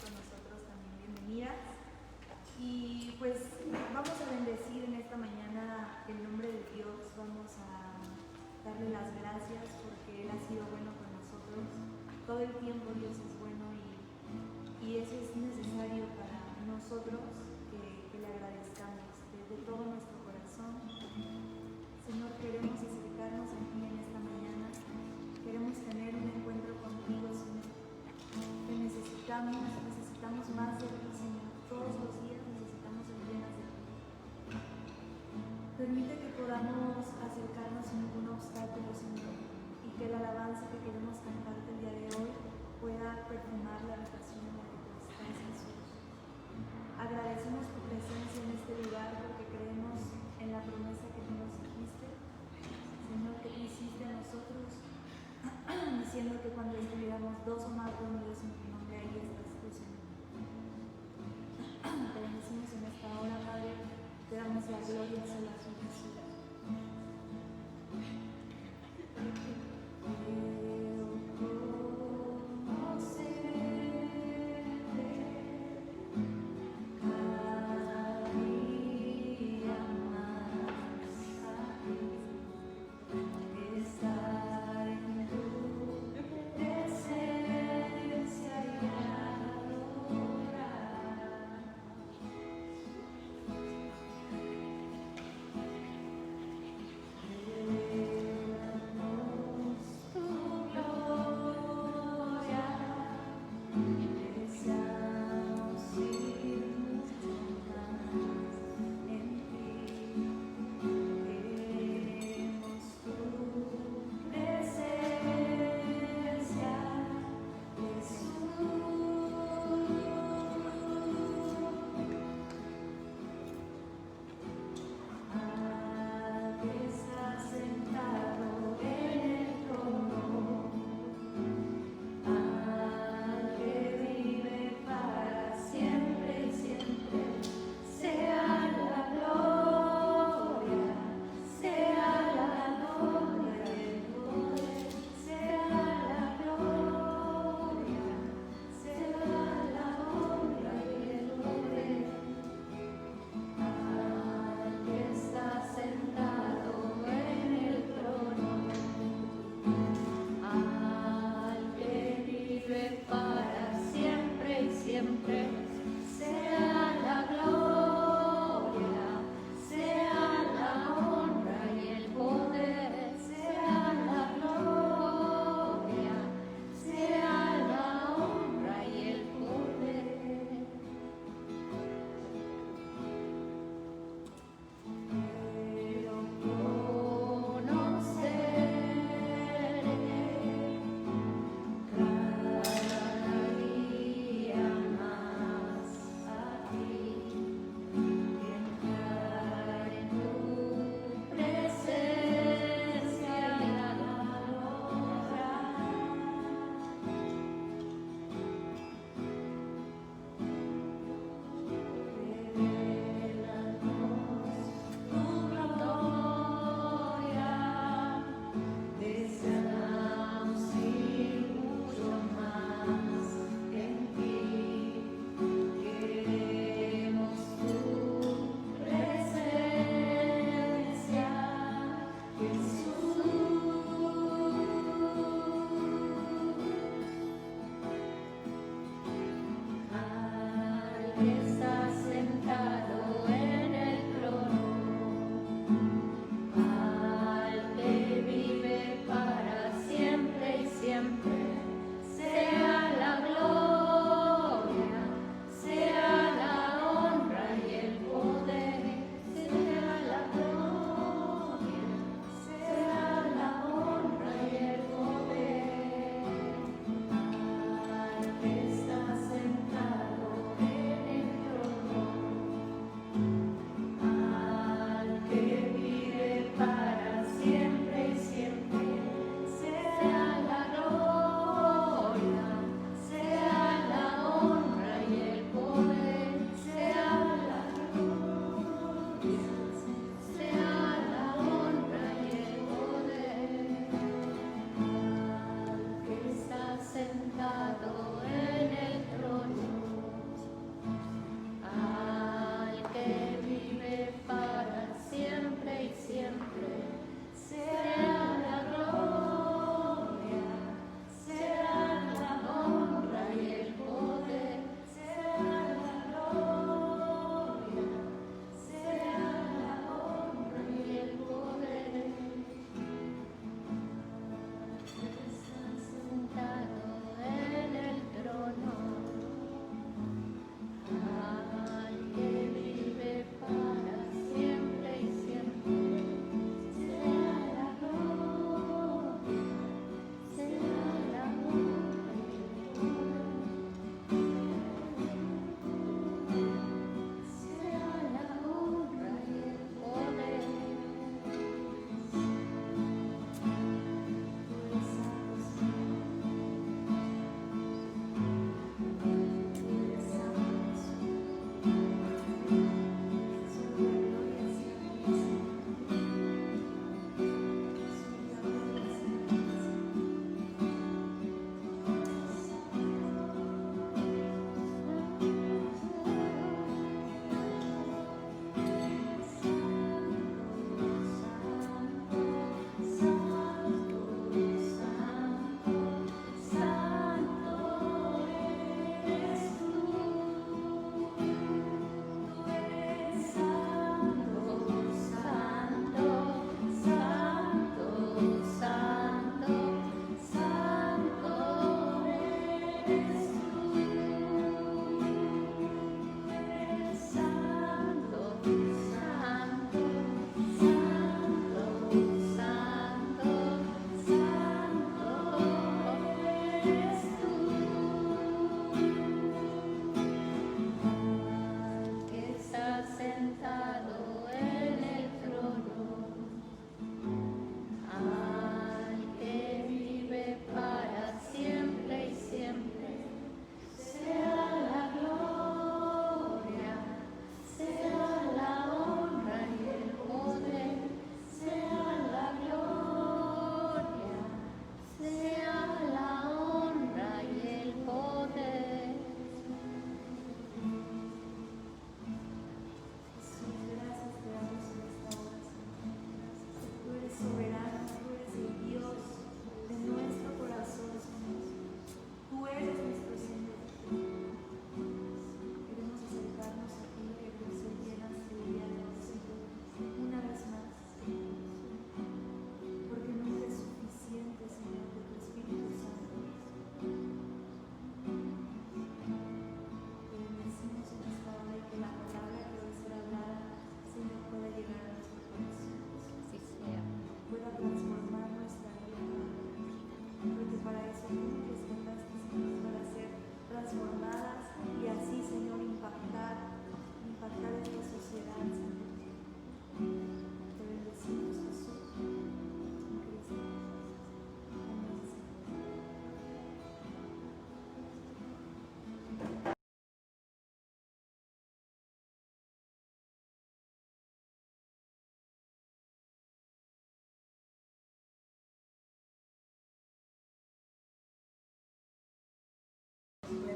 con nosotros también bienvenidas. Y pues vamos a bendecir en esta mañana el nombre de Dios, vamos a darle las gracias porque Él ha sido bueno con nosotros. Todo el tiempo Dios es bueno y eso es necesario para nosotros que le agradezcamos de todo nuestro corazón. Señor, queremos acercarnos a ti en esta mañana, queremos tener un encuentro contigo, Señor. Te necesitamos más de ti, Señor. Todos los días necesitamos ser llenas de ti. Permite que podamos acercarnos sin ningún obstáculo, Señor, y que la alabanza que queremos cantarte el día de hoy pueda perfumar la habitación en la que tú estás, Jesús. Agradecemos tu presencia en este lugar porque creemos en la promesa que tú nos dijiste, Señor, que tú hiciste a nosotros, diciendo que cuando estuviéramos dos o más reunidos en tu nombre, ahí estás tú, Señor. Te bendecimos en esta hora, Padre, te damos la gloria a la Jesús.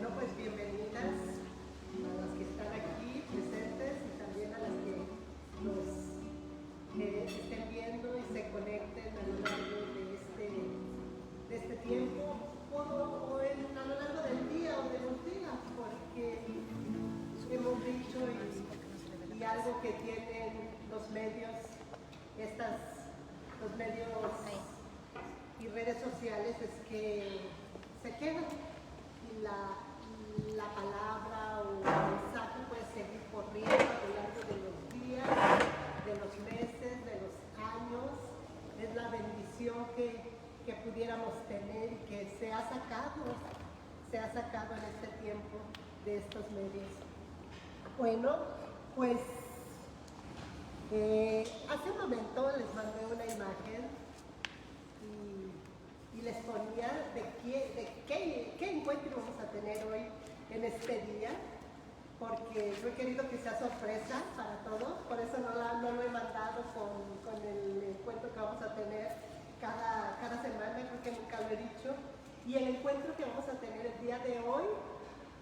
Bueno, pues bienvenidas a las que están aquí presentes y también a las que nos estén viendo y se conecten a lo largo de este tiempo a lo largo del día o de los días, porque hemos dicho y algo que tienen los medios y redes sociales es que se quedan y la palabra o el mensaje puede seguir corriendo a lo largo de los días, de los meses, de los años. Es la bendición que pudiéramos tener y que se ha sacado en este tiempo de estos medios. Bueno, pues hace un momento les mandé una imagen y les ponía de qué encuentro vamos a tener hoy en este día, porque yo he querido que sea sorpresa para todos, por eso no lo he mandado con el encuentro que vamos a tener cada semana, creo que nunca lo he dicho. Y el encuentro que vamos a tener el día de hoy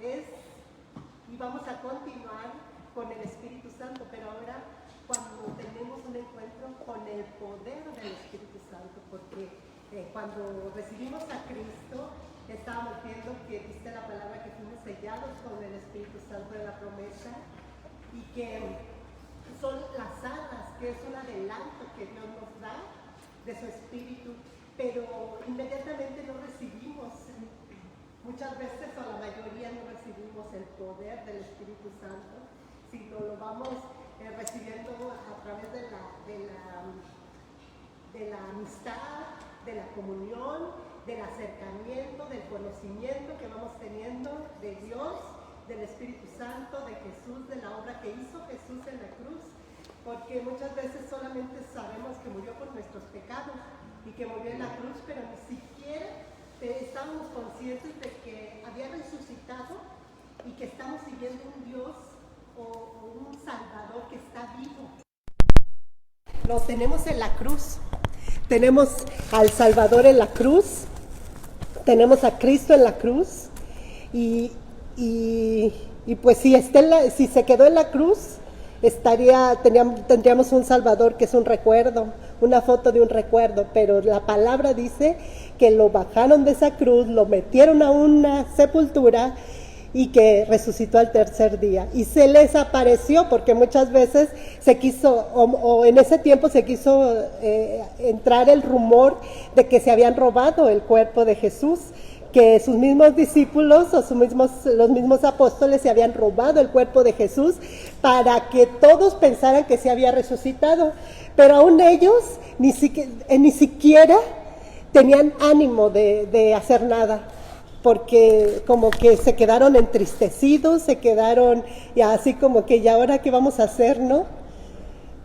y vamos a continuar con el Espíritu Santo, pero ahora cuando tenemos un encuentro con el poder del Espíritu Santo, porque cuando recibimos a Cristo, estábamos viendo que dice la palabra que fuimos sellados con el Espíritu Santo de la promesa y que son las alas, que es un adelanto que Dios nos da de su Espíritu, pero inmediatamente no recibimos, muchas veces o la mayoría no recibimos el poder del Espíritu Santo, sino lo vamos recibiendo a través de la amistad, de la comunión, del acercamiento, del conocimiento que vamos teniendo de Dios, del Espíritu Santo, de Jesús, de la obra que hizo Jesús en la cruz, porque muchas veces solamente sabemos que murió por nuestros pecados y que murió en la cruz, pero ni siquiera estábamos conscientes de que había resucitado y que estamos siguiendo un Dios o un Salvador que está vivo. Lo tenemos en la cruz. Tenemos al Salvador en la cruz, tenemos a Cristo en la cruz y pues si se quedó en la cruz, tendríamos un Salvador que es un recuerdo, una foto de un recuerdo, pero la palabra dice que lo bajaron de esa cruz, lo metieron a una sepultura y que resucitó al tercer día. Y se les apareció porque muchas veces se quiso, o en ese tiempo se quiso entrar el rumor de que se habían robado el cuerpo de Jesús, que sus mismos discípulos o los mismos apóstoles se habían robado el cuerpo de Jesús para que todos pensaran que se había resucitado. Pero aún ellos ni siquiera tenían ánimo de hacer nada, porque como que se quedaron entristecidos, se quedaron y así como que, ¿y ahora qué vamos a hacer, no?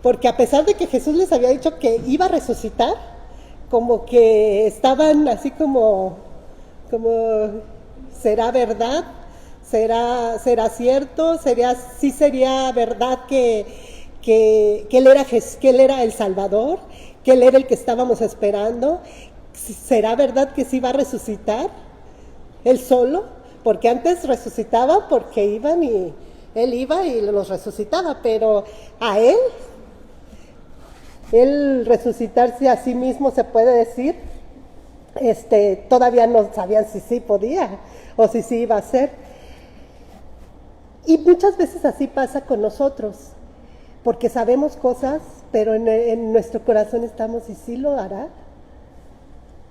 Porque a pesar de que Jesús les había dicho que iba a resucitar, como que estaban así como ¿será verdad? ¿Será cierto? ¿Sí sería verdad que él era el Salvador? ¿Que él era el que estábamos esperando? ¿Será verdad que sí va a resucitar? ¿Él solo? Porque antes resucitaba porque él iba y los resucitaba, pero a él resucitarse a sí mismo, se puede decir, todavía no sabían si sí podía o si sí iba a ser. Y muchas veces así pasa con nosotros, porque sabemos cosas, pero en nuestro corazón estamos, ¿y sí lo hará?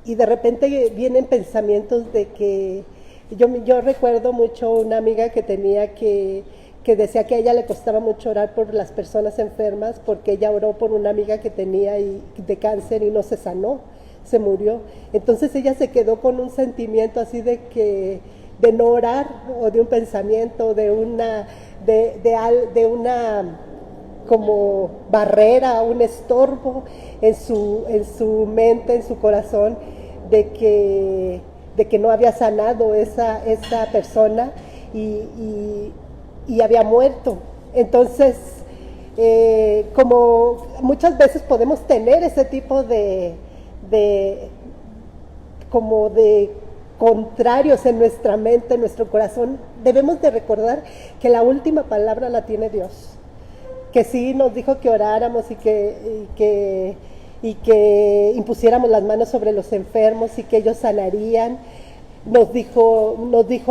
Y de repente vienen pensamientos de que, yo recuerdo mucho una amiga que tenía que decía que a ella le costaba mucho orar por las personas enfermas, porque ella oró por una amiga que tenía de cáncer y no se sanó, se murió. Entonces ella se quedó con un sentimiento así de no orar, o de un pensamiento, de una como barrera, un estorbo en su mente, en su corazón, de que no había sanado esa persona y había muerto. Entonces, como muchas veces podemos tener ese tipo de contrarios en nuestra mente, en nuestro corazón, debemos de recordar que la última palabra la tiene Dios. Que sí nos dijo que oráramos y que impusiéramos las manos sobre los enfermos y que ellos sanarían. Nos dio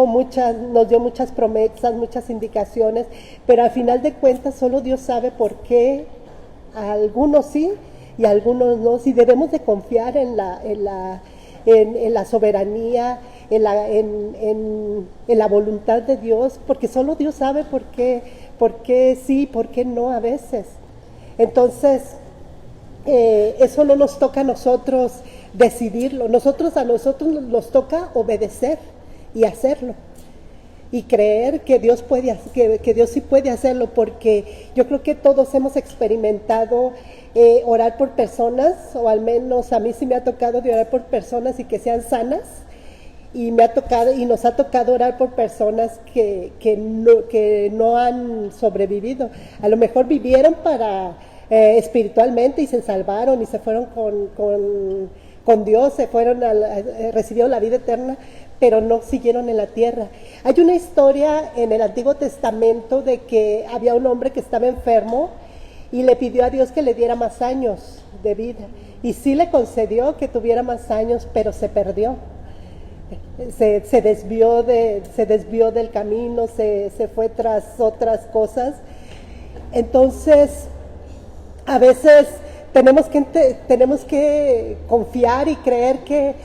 muchas promesas, muchas indicaciones, pero al final de cuentas solo Dios sabe por qué a algunos sí y a algunos no. Si debemos de confiar en la soberanía, en la voluntad de Dios, porque solo Dios sabe por qué sí, por qué no a veces. Entonces, eso no nos toca a nosotros decidirlo, a nosotros nos toca obedecer y hacerlo y creer que Dios que Dios sí puede hacerlo, porque yo creo que todos hemos experimentado orar por personas, o al menos a mí sí me ha tocado de orar por personas y que sean sanas, y nos ha tocado orar por personas que no han sobrevivido. A lo mejor vivieron espiritualmente y se salvaron y se fueron con Dios, recibieron la vida eterna, pero no siguieron en la tierra. Hay una historia en el Antiguo Testamento de que había un hombre que estaba enfermo y le pidió a Dios que le diera más años de vida, y sí le concedió que tuviera más años, pero se perdió. Se desvió del camino, se fue tras otras cosas. Entonces, a veces tenemos que confiar y creer que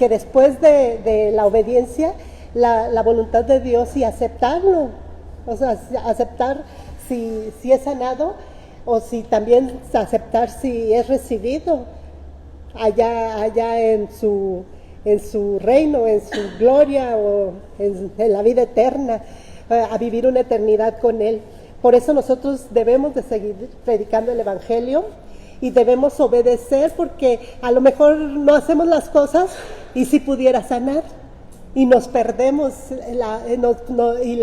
después de la obediencia, la voluntad de Dios, y aceptarlo, o sea, aceptar si es sanado, o si también aceptar si es recibido allá en su reino, en su gloria, o en la vida eterna, a vivir una eternidad con Él. Por eso nosotros debemos de seguir predicando el Evangelio y debemos obedecer, porque a lo mejor no hacemos las cosas y si pudiera sanar, y nos perdemos y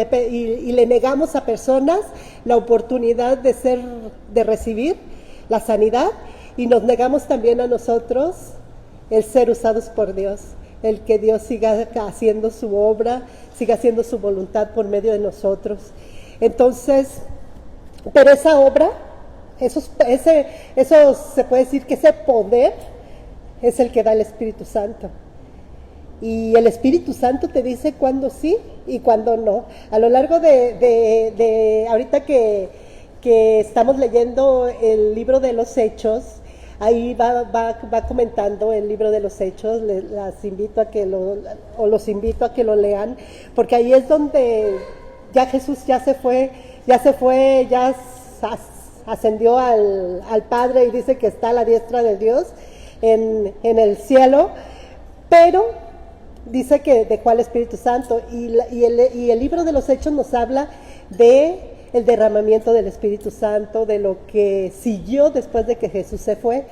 le negamos a personas la oportunidad de recibir la sanidad, y nos negamos también a nosotros el ser usados por Dios, el que Dios siga haciendo su obra, siga haciendo su voluntad por medio de nosotros. Entonces, pero esa obra, eso se puede decir que ese poder es el que da el Espíritu Santo. Y el Espíritu Santo te dice cuándo sí y cuándo no. A lo largo de ahorita que estamos leyendo el libro de los Hechos, ahí va comentando el libro de los Hechos. Los invito a que lo lean, porque ahí es donde ya Jesús ya ascendió al Padre, y dice que está a la diestra de Dios en el cielo, pero dice que dejó al Espíritu Santo, y el libro de los Hechos nos habla de el derramamiento del Espíritu Santo, de lo que siguió después de que Jesús se fue.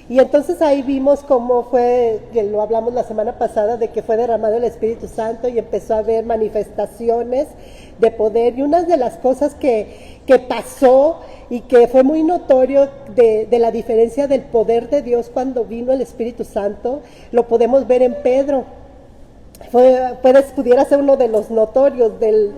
Y entonces ahí vimos cómo fue, que lo hablamos la semana pasada, de que fue derramado el Espíritu Santo y empezó a haber manifestaciones de poder. Y una de las cosas que pasó y que fue muy notorio de la diferencia del poder de Dios cuando vino el Espíritu Santo, lo podemos ver en Pedro. Pudiera ser uno de los notorios del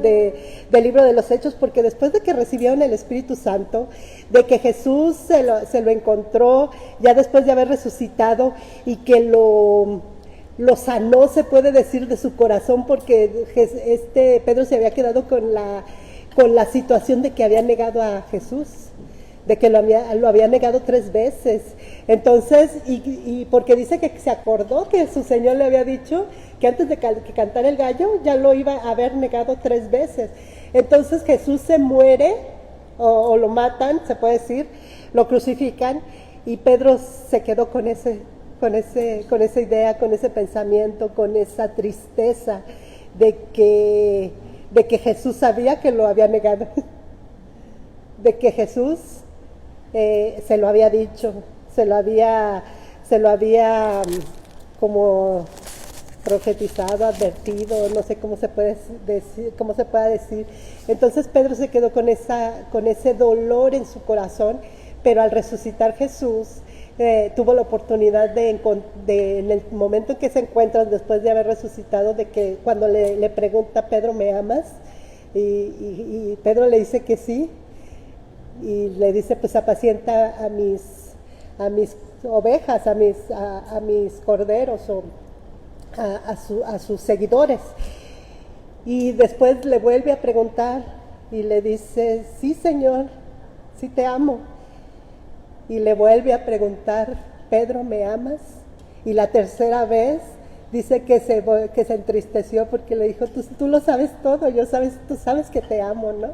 libro de los Hechos, porque después de que recibieron el Espíritu Santo, de que Jesús se lo encontró ya después de haber resucitado, y que lo sanó, se puede decir, de su corazón, porque Pedro se había quedado con la situación de que había negado a Jesús, de que lo había negado 3 veces. Entonces, y porque dice que se acordó que su Señor le había dicho que antes de que cantara el gallo ya lo iba a haber negado 3 veces. Entonces Jesús se muere, o lo matan, se puede decir, lo crucifican, y Pedro se quedó con esa idea, con ese pensamiento, con esa tristeza de que Jesús sabía que lo había negado, de que Jesús se lo había dicho, se lo había como profetizado, advertido, no sé cómo se puede decir. Entonces Pedro se quedó con ese dolor en su corazón, pero al resucitar Jesús, tuvo la oportunidad en el momento en que se encuentran después de haber resucitado, de que cuando le pregunta Pedro, ¿me amas? Y Pedro le dice que sí, y le dice, pues apacienta a mis ovejas, a mis corderos, o a sus seguidores. Y después le vuelve a preguntar y le dice, sí, Señor, sí te amo. Y le vuelve a preguntar, Pedro, ¿me amas? Y la tercera vez dice que se entristeció porque le dijo, tú lo sabes todo, tú sabes que te amo, ¿no?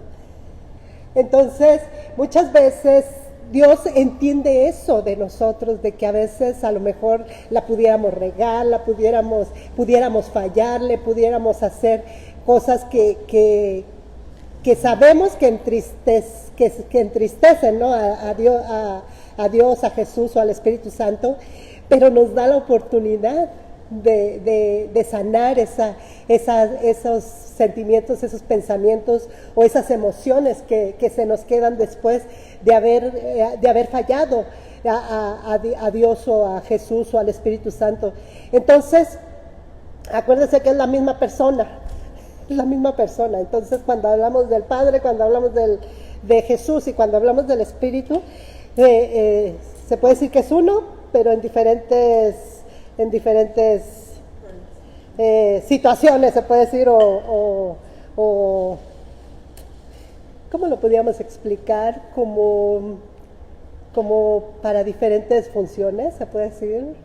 Entonces, muchas veces Dios entiende eso de nosotros, de que a veces a lo mejor la pudiéramos regar, pudiéramos fallarle, pudiéramos hacer cosas que sabemos que entristecen, ¿no? a Dios, a Jesús o al Espíritu Santo, pero nos da la oportunidad de sanar esos sentimientos, esos pensamientos o esas emociones que se nos quedan después de haber fallado a Dios o a Jesús o al Espíritu Santo. Entonces, acuérdense que es la misma persona. Entonces, cuando hablamos del Padre, cuando hablamos de Jesús y cuando hablamos del Espíritu, se puede decir que es uno, pero en diferentes situaciones, se puede decir, o ¿cómo lo podríamos explicar? Como para diferentes funciones, se puede decir.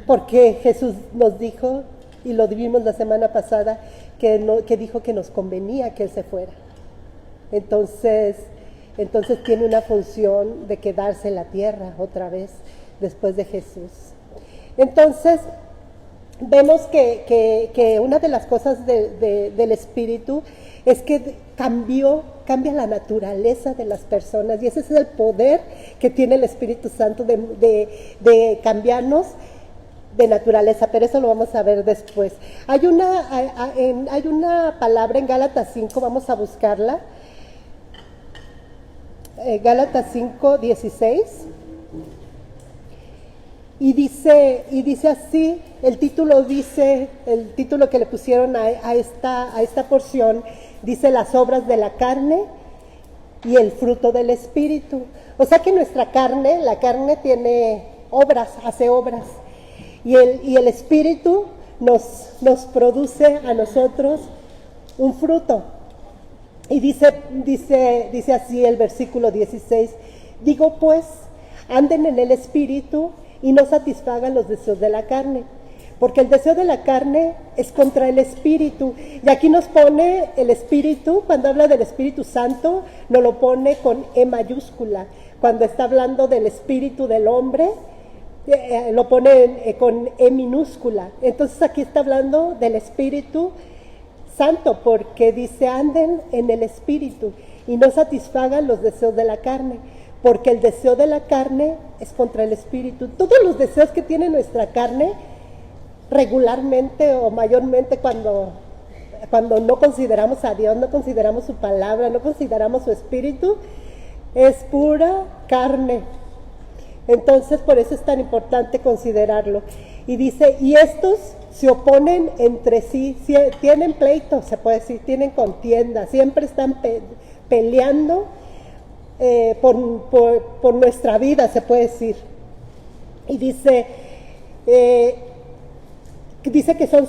Porque Jesús nos dijo, y lo vimos la semana pasada, que dijo que nos convenía que Él se fuera. Entonces tiene una función de quedarse en la tierra otra vez después de Jesús. Entonces vemos que una de las cosas del Espíritu es que cambia la naturaleza de las personas, y ese es el poder que tiene el Espíritu Santo de cambiarnos de naturaleza, pero eso lo vamos a ver después. Hay una palabra en Gálatas 5, vamos a buscarla. Gálatas 5:16, y dice así, el título que le pusieron a esta porción, dice las obras de la carne y el fruto del Espíritu. O sea que la carne tiene obras, hace obras, y el Espíritu nos produce a nosotros un fruto. Y dice así el versículo 16, digo pues, anden en el Espíritu y no satisfagan los deseos de la carne, porque el deseo de la carne es contra el Espíritu. Y aquí nos pone el Espíritu, cuando habla del Espíritu Santo, nos lo pone con E mayúscula. Cuando está hablando del Espíritu del hombre, lo pone con E minúscula. Entonces aquí está hablando del Espíritu Santo, porque dice anden en el Espíritu y no satisfagan los deseos de la carne, porque el deseo de la carne es contra el Espíritu. Todos los deseos que tiene nuestra carne, regularmente o mayormente cuando no consideramos a Dios, no consideramos su palabra, no consideramos su Espíritu, es pura carne. Entonces por eso es tan importante considerarlo. Y dice, y estos se oponen entre sí, tienen pleito, se puede decir, tienen contienda, siempre están peleando por nuestra vida, se puede decir. Y dice que son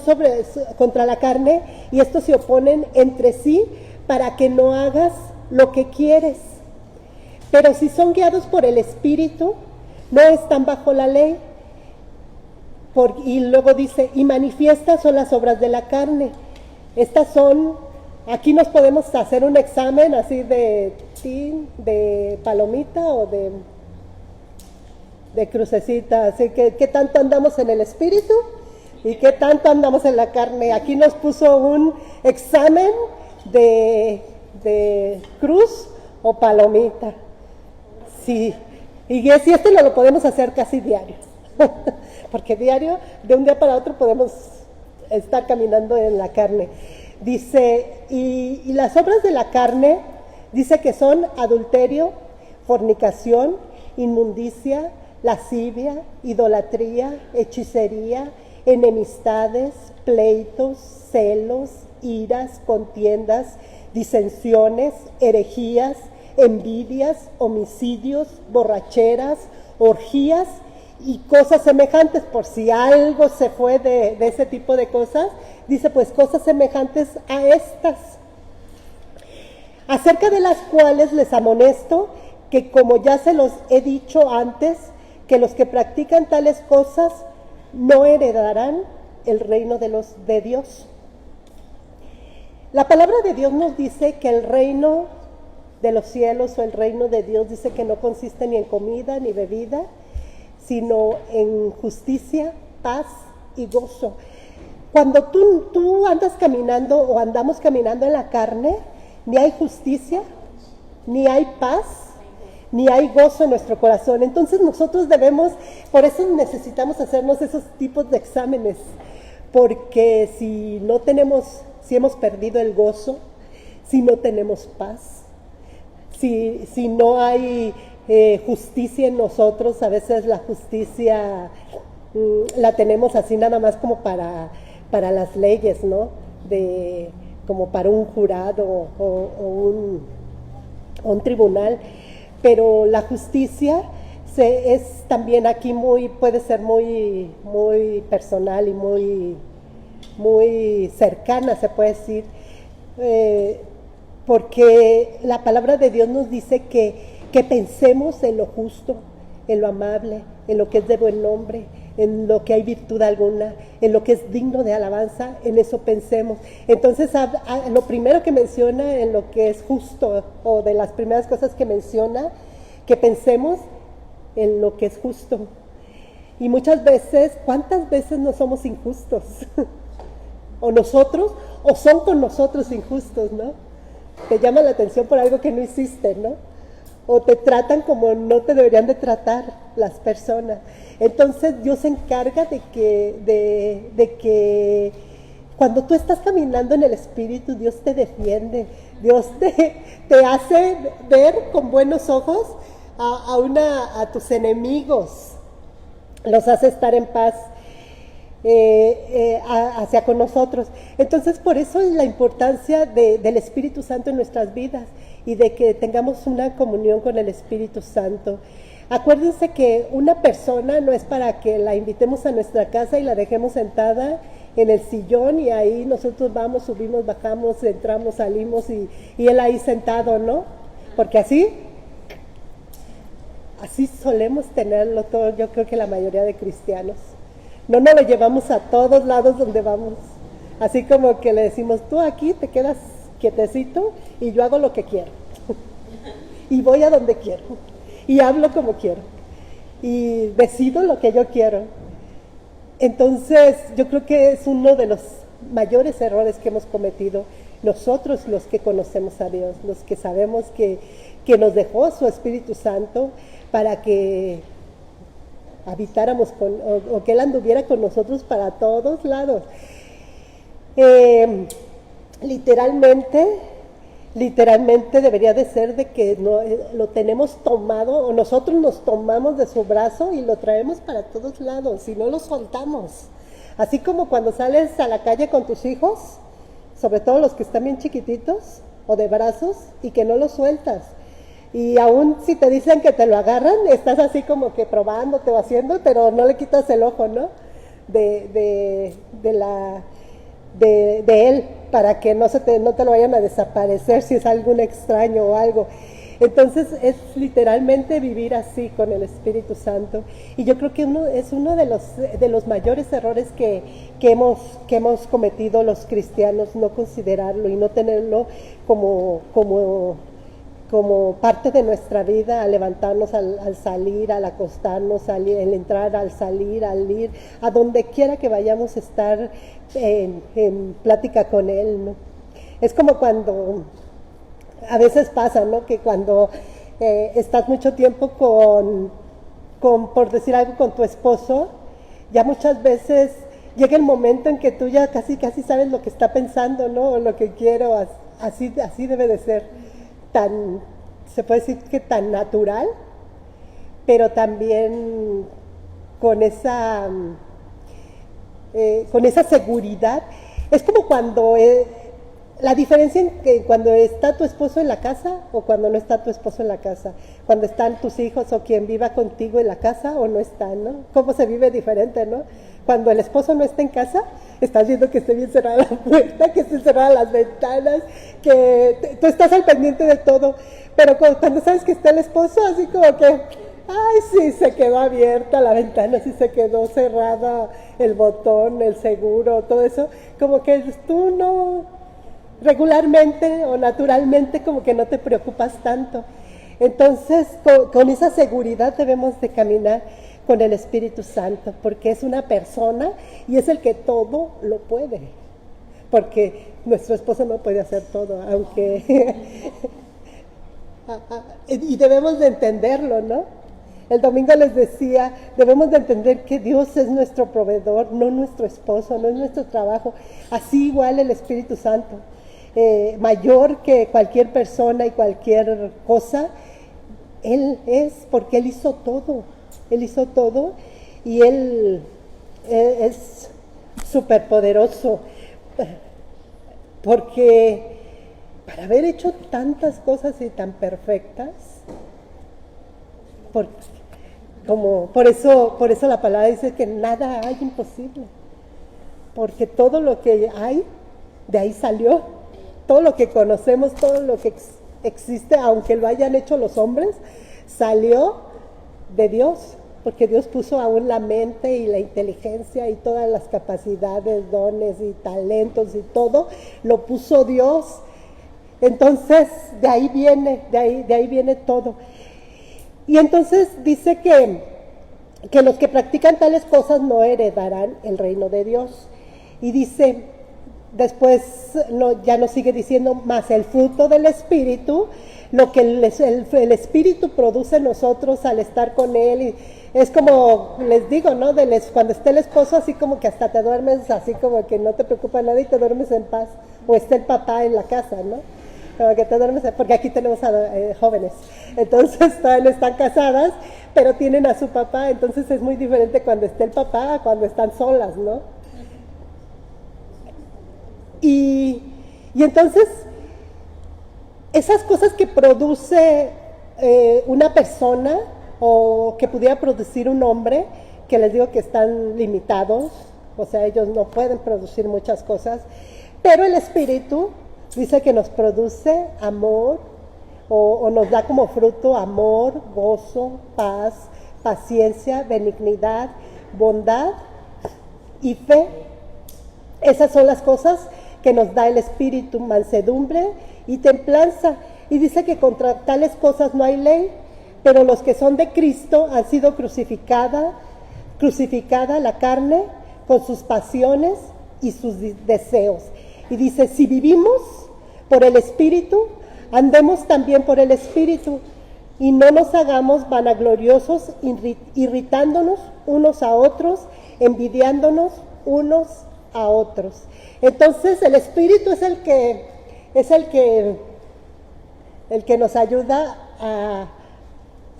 contra la carne, y estos se oponen entre sí para que no hagas lo que quieres. Pero si son guiados por el Espíritu, no están bajo la ley. Y luego dice, y manifiestas son las obras de la carne. Estas son, aquí nos podemos hacer un examen así de palomita o de crucecita, así que qué tanto andamos en el Espíritu y qué tanto andamos en la carne. Aquí nos puso un examen de cruz o palomita. Sí, y esto no lo podemos hacer casi diario. Porque diario, de un día para otro, podemos estar caminando en la carne. Dice, y las obras de la carne, dice que son adulterio, fornicación, inmundicia, lascivia, idolatría, hechicería, enemistades, pleitos, celos, iras, contiendas, disensiones, herejías, envidias, homicidios, borracheras, orgías y cosas semejantes. Por si algo se fue de ese tipo de cosas, dice pues cosas semejantes a estas, acerca de las cuales les amonesto que, como ya se los he dicho antes, que los que practican tales cosas no heredarán el reino de Dios. La palabra de Dios nos dice que el reino de los cielos o el reino de Dios dice que no consiste ni en comida ni bebida, sino en justicia, paz y gozo. Cuando tú andas caminando o andamos caminando en la carne, ni hay justicia, ni hay paz, ni hay gozo en nuestro corazón. Entonces nosotros por eso necesitamos hacernos esos tipos de exámenes, porque si hemos perdido el gozo, si no tenemos paz, si no hay justicia en nosotros, a veces la justicia la tenemos así nada más como para las leyes, ¿no? Como para un jurado o un tribunal, pero la justicia es también aquí puede ser muy, muy personal y muy cercana, se puede decir, porque la palabra de Dios nos dice que pensemos en lo justo, en lo amable, en lo que es de buen nombre, en lo que hay virtud alguna, en lo que es digno de alabanza, en eso pensemos. Entonces, lo primero que menciona en lo que es justo, o de las primeras cosas que menciona, que pensemos en lo que es justo. Y muchas veces, ¿cuántas veces no somos injustos? O nosotros, o son con nosotros injustos, ¿no? Te llama la atención por algo que no hiciste, ¿no? O te tratan como no te deberían de tratar las personas. Entonces Dios se encarga de que cuando tú estás caminando en el Espíritu, Dios te defiende, Dios te hace ver con buenos ojos a tus enemigos, los hace estar en paz hacia con nosotros. Entonces por eso es la importancia del Espíritu Santo en nuestras vidas y de que tengamos una comunión con el Espíritu Santo. Acuérdense que una persona no es para que la invitemos a nuestra casa y la dejemos sentada en el sillón y ahí nosotros vamos, subimos, bajamos, entramos, salimos y él ahí sentado, ¿no? Porque así solemos tenerlo todo, yo creo que la mayoría de cristianos. No nos lo llevamos a todos lados donde vamos. Así como que le decimos, tú aquí te quedas quietecito y yo hago lo que quiero. Y voy a donde quiero. Y hablo como quiero. Y decido lo que yo quiero. Entonces, yo creo que es uno de los mayores errores que hemos cometido nosotros, los que conocemos a Dios, los que sabemos que nos dejó su Espíritu Santo para que habitáramos o que Él anduviera con nosotros para todos lados. Literalmente debería de ser de que lo tenemos tomado, o nosotros nos tomamos de su brazo y lo traemos para todos lados y no lo soltamos. Así como cuando sales a la calle con tus hijos, sobre todo los que están bien chiquititos o de brazos, y que no los sueltas. Y aún si te dicen que te lo agarran, estás así como que probándote o haciendo, pero no le quitas el ojo, ¿no? De él, para que no te lo vayan a desaparecer si es algún extraño o algo. Entonces es literalmente vivir así con el Espíritu Santo. Y yo creo que es uno de los mayores errores que hemos cometido los cristianos, no considerarlo y no tenerlo como parte de nuestra vida, al levantarnos, al salir, al acostarnos, al entrar, al salir, al ir, a donde quiera que vayamos a estar en plática con Él, ¿no? Es como cuando a veces pasa, ¿no? Que cuando estás mucho tiempo por decir algo, con tu esposo, ya muchas veces llega el momento en que tú ya casi sabes lo que está pensando, ¿no? O lo que quiero, así debe de ser. se puede decir que tan natural, pero también con esa seguridad. Es como cuando la diferencia en que cuando está tu esposo en la casa o cuando no está tu esposo en la casa, cuando están tus hijos o quien viva contigo en la casa o no están, ¿no? Cómo se vive diferente, ¿no? Cuando el esposo no está en casa, estás viendo que esté bien cerrada la puerta, que estén cerradas las ventanas, que tú estás al pendiente de todo, pero cuando sabes que está el esposo, así como que, ay, sí, se quedó abierta la ventana, sí se quedó cerrada el botón, el seguro, todo eso, como que tú no, regularmente o naturalmente como que no te preocupas tanto. Entonces, con esa seguridad debemos de caminar con el Espíritu Santo, porque es una persona y es el que todo lo puede, porque nuestro esposo no puede hacer todo, aunque y debemos de entenderlo, ¿no? El domingo les decía, debemos de entender que Dios es nuestro proveedor, no nuestro esposo, no es nuestro trabajo. Así igual el Espíritu Santo, mayor que cualquier persona y cualquier cosa, Él es, porque Él hizo todo y Él es súper poderoso, porque para haber hecho tantas cosas y tan perfectas, por eso la palabra dice que nada hay imposible, porque todo lo que hay, de ahí salió, todo lo que conocemos, todo lo que existe, aunque lo hayan hecho los hombres, salió de Dios, porque Dios puso aún la mente y la inteligencia y todas las capacidades, dones y talentos y todo, lo puso Dios. Entonces, de ahí viene todo. Y entonces dice que los que practican tales cosas no heredarán el reino de Dios. Y dice, después ya nos sigue diciendo, más el fruto del Espíritu, lo que el Espíritu produce en nosotros al estar con Él. Y es como les digo, ¿no? Cuando esté el esposo, así como que hasta te duermes, así como que no te preocupa nada y te duermes en paz. O está el papá en la casa, ¿no? Como que te duermes, porque aquí tenemos a jóvenes, entonces todavía no están casadas, pero tienen a su papá, entonces es muy diferente cuando está el papá a cuando están solas, ¿no? Y entonces, esas cosas que produce una persona o que pudiera producir un hombre, que les digo que están limitados, o sea, ellos no pueden producir muchas cosas, pero el Espíritu dice que nos produce amor o nos da como fruto amor, gozo, paz, paciencia, benignidad, bondad y fe. Esas son las cosas que nos da el Espíritu, mansedumbre y templanza. Y dice que contra tales cosas no hay ley, pero los que son de Cristo han sido crucificada la carne con sus pasiones y sus deseos. Y dice, si vivimos por el Espíritu, andemos también por el Espíritu, y no nos hagamos vanagloriosos, irritándonos unos a otros, envidiándonos unos a otros. Entonces el Espíritu es el que nos ayuda a...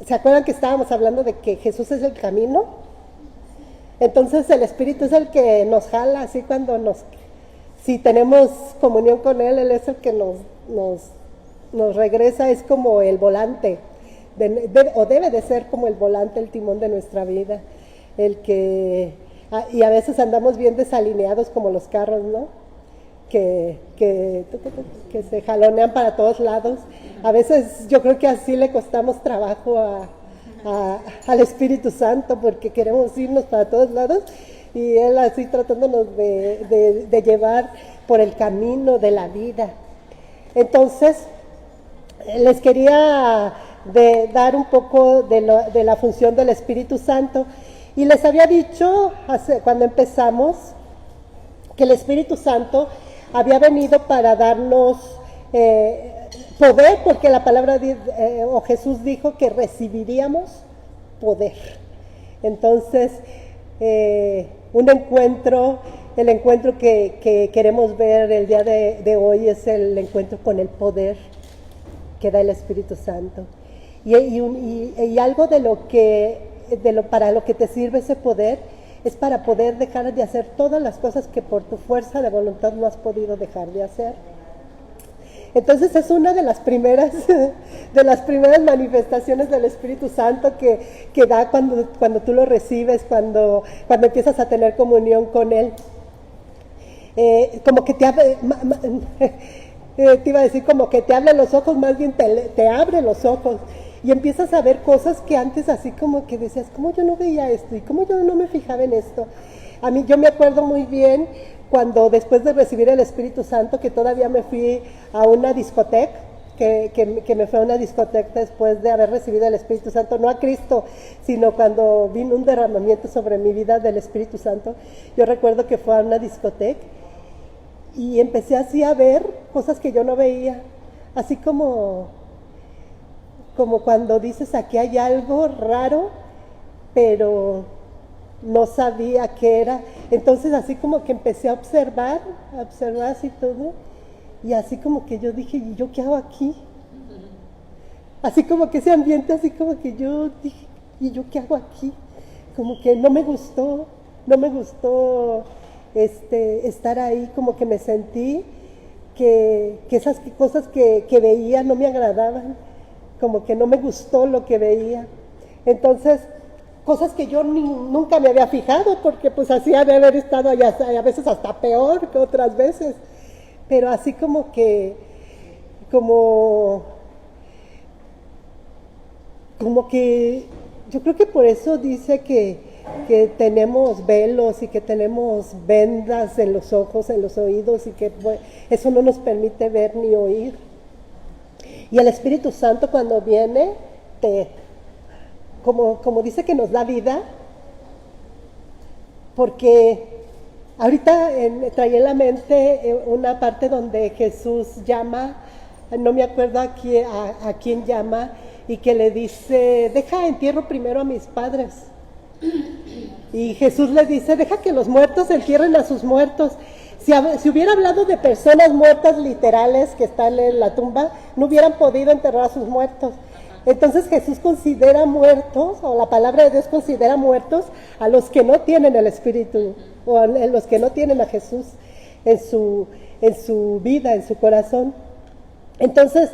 ¿Se acuerdan que estábamos hablando de que Jesús es el camino? Entonces el Espíritu es el que nos jala, así si tenemos comunión con Él, Él es el que nos regresa, es como el volante, o debe de ser como el volante, el timón de nuestra vida, y a veces andamos bien desalineados como los carros, ¿no? Que se jalonean para todos lados. A veces yo creo que así le costamos trabajo al Espíritu Santo, porque queremos irnos para todos lados, y Él así tratándonos de llevar por el camino de la vida. Entonces, les quería dar un poco de la función del Espíritu Santo, y les había dicho cuando empezamos que el Espíritu Santo había venido para darnos poder, porque la palabra o Jesús dijo que recibiríamos poder. Entonces, el encuentro que queremos ver el día de hoy es el encuentro con el poder que da el Espíritu Santo. Y algo para lo que te sirve ese poder es para poder dejar de hacer todas las cosas que por tu fuerza de voluntad no has podido dejar de hacer. Entonces es una de las primeras manifestaciones del Espíritu Santo que da cuando tú lo recibes, cuando empiezas a tener comunión con Él. Como que te abre, te iba a decir como que te abre los ojos, más bien te abre los ojos y empiezas a ver cosas que antes así como que decías, ¿cómo yo no veía esto? ¿Y cómo yo no me fijaba en esto? Yo me acuerdo muy bien cuando después de recibir el Espíritu Santo, que todavía me fui a una discoteca, que me fui a una discoteca después de haber recibido el Espíritu Santo, no a Cristo, sino cuando vino un derramamiento sobre mi vida del Espíritu Santo. Yo recuerdo que fue a una discoteca y empecé así a ver cosas que yo no veía, así como cuando dices aquí hay algo raro, pero no sabía qué era. Entonces así como que empecé a observar así todo, y así como que yo dije, ¿y yo qué hago aquí? Así como que ese ambiente, así como que yo dije, ¿y yo qué hago aquí? Como que no me gustó estar ahí, como que me sentí que esas cosas que veía no me agradaban, como que no me gustó lo que veía. Entonces, cosas que yo nunca me había fijado, porque pues así ha de haber estado allá, a veces hasta peor que otras veces, pero así como que yo creo que por eso dice que tenemos velos y que tenemos vendas en los ojos, en los oídos, y que eso no nos permite ver ni oír. Y el Espíritu Santo cuando viene, como dice que nos da vida, porque ahorita traía en la mente una parte donde Jesús llama, no me acuerdo a quién llama, y que le dice, entierro primero a mis padres. Y Jesús le dice, deja que los muertos entierren a sus muertos. Si hubiera hablado de personas muertas literales que están en la tumba, no hubieran podido enterrar a sus muertos. Entonces Jesús considera muertos, o la palabra de Dios considera muertos a los que no tienen el Espíritu, o a los que no tienen a Jesús en su vida, en su corazón. Entonces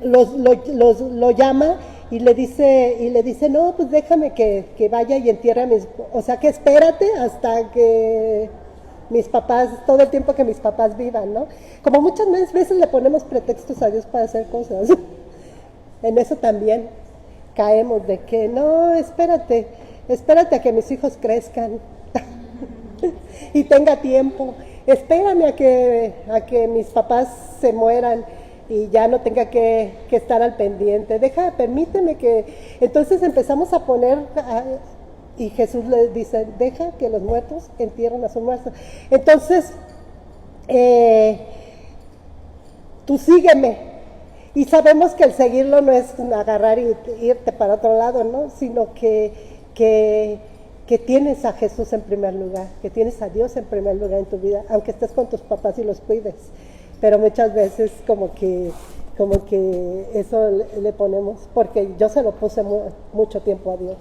lo llama y le dice, no, pues déjame que vaya y entierre a o sea, que espérate hasta que mis papás, todo el tiempo que mis papás vivan, ¿no? Como muchas veces le ponemos pretextos a Dios para hacer cosas. En eso también caemos, de que no, espérate a que mis hijos crezcan y tenga tiempo. Espérame a que mis papás se mueran y ya no tenga que estar al pendiente. Permíteme que... Entonces empezamos a poner... Y Jesús le dice, deja que los muertos entierren a sus muertos. Entonces, tú sígueme. Y sabemos que el seguirlo no es agarrar y irte para otro lado, ¿no? Sino que tienes a Jesús en primer lugar, que tienes a Dios en primer lugar en tu vida, aunque estés con tus papás y los cuides. Pero muchas veces como que eso le ponemos, porque yo se lo puse mucho tiempo a Dios.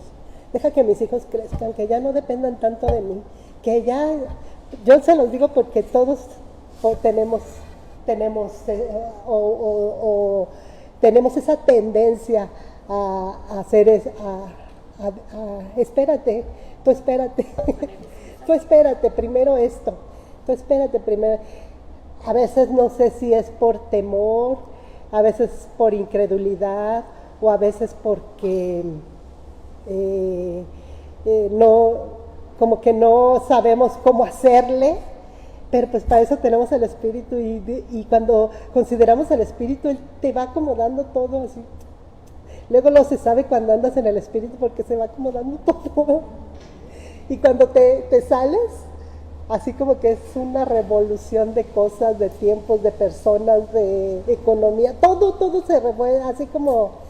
Deja que mis hijos crezcan, que ya no dependan tanto de mí, que ya, yo se los digo porque todos tenemos esa tendencia a hacer espérate, tú espérate primero esto, a veces no sé si es por temor, a veces por incredulidad, o a veces porque como que no sabemos cómo hacerle, pero pues para eso tenemos el Espíritu, y cuando consideramos el Espíritu, Él te va acomodando todo así. Luego no se sabe cuando andas en el Espíritu porque se va acomodando todo. Y cuando te sales, así como que es una revolución de cosas, de tiempos, de personas, de economía, todo se revuelve, así como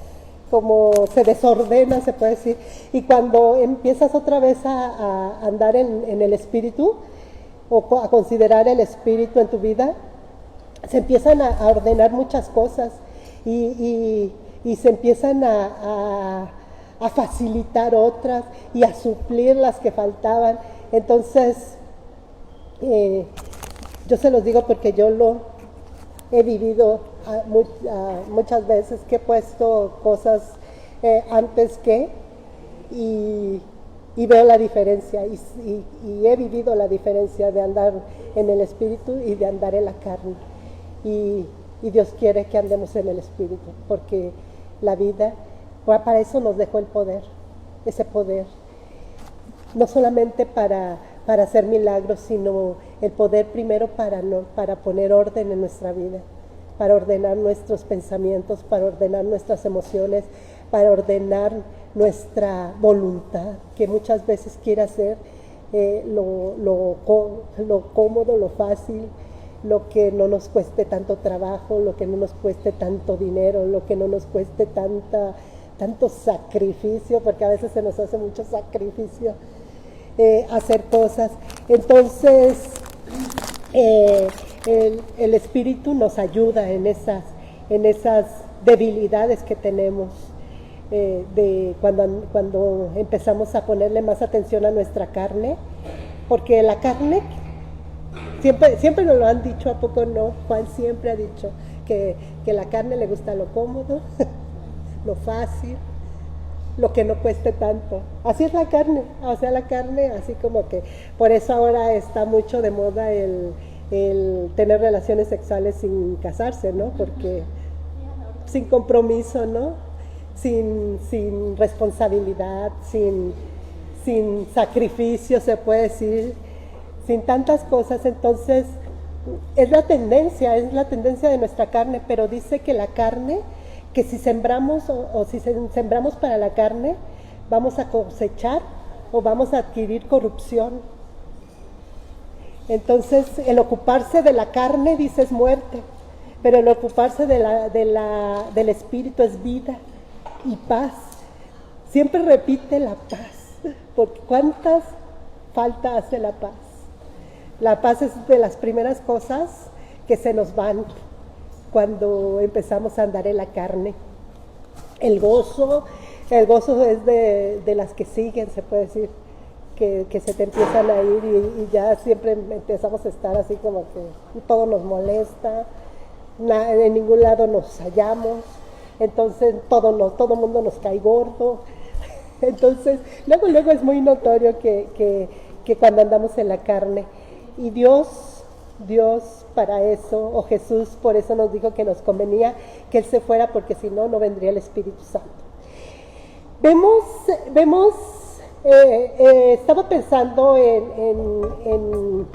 se desordena, se puede decir. Y cuando empiezas otra vez a andar en el Espíritu, o a considerar el Espíritu en tu vida, se empiezan a ordenar muchas cosas, y se empiezan a facilitar otras y a suplir las que faltaban. Entonces, yo se los digo porque yo lo he vivido muchas veces, que he puesto cosas antes que y veo la diferencia y he vivido la diferencia de andar en el espíritu y de andar en la carne. Y Dios quiere que andemos en el espíritu, porque la vida, para eso nos dejó el poder, ese poder, no solamente para hacer milagros, sino el poder primero para poner orden en nuestra vida, para ordenar nuestros pensamientos, para ordenar nuestras emociones, para ordenar nuestra voluntad, que muchas veces quiere hacer lo cómodo, lo fácil, lo que no nos cueste tanto trabajo, lo que no nos cueste tanto dinero, lo que no nos cueste tanto sacrificio, porque a veces se nos hace mucho sacrificio hacer cosas. Entonces, el Espíritu nos ayuda en esas debilidades que tenemos, cuando empezamos a ponerle más atención a nuestra carne, porque la carne, siempre nos lo han dicho, ¿a poco no? Juan siempre ha dicho que la carne le gusta lo cómodo, lo fácil, lo que no cueste tanto. Así es la carne, o sea, la carne, así como que, por eso ahora está mucho de moda el tener relaciones sexuales sin casarse, ¿no? Porque sin compromiso, ¿no? Sin responsabilidad, sin sacrificio, se puede decir, sin tantas cosas. Entonces, es la tendencia de nuestra carne, pero dice que la carne, que si sembramos si sembramos para la carne, vamos a cosechar o vamos a adquirir corrupción. Entonces, el ocuparse de la carne, dice, es muerte, pero el ocuparse del espíritu es vida y paz. Siempre repite la paz, porque ¿cuántas falta hace la paz? La paz es de las primeras cosas que se nos van cuando empezamos a andar en la carne. El gozo es de las que siguen, se puede decir, que se te empiezan a ir y ya siempre empezamos a estar así como que todo nos molesta, en ningún lado nos hallamos, entonces todo el mundo nos cae gordo. Entonces, luego es muy notorio que cuando andamos en la carne, y Dios para eso, o Jesús por eso nos dijo que nos convenía que Él se fuera, porque si no, no vendría el Espíritu Santo. Vemos estaba pensando en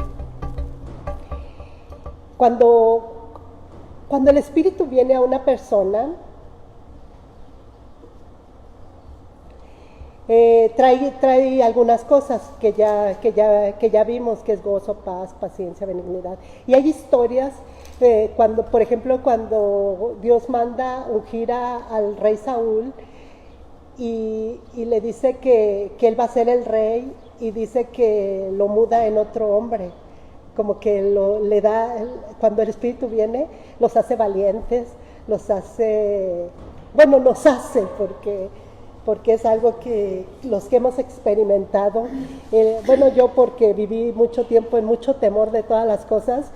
cuando el Espíritu viene a una persona, trae algunas cosas que ya vimos, que es gozo, paz, paciencia, benignidad. Y hay historias, por ejemplo, cuando Dios manda ungir al rey Saúl y le dice que él va a ser el rey, y dice que lo muda en otro hombre, como que le da, cuando el Espíritu viene, los hace valientes, nos hace, porque es algo que los que hemos experimentado, yo porque viví mucho tiempo en mucho temor de todas las cosas,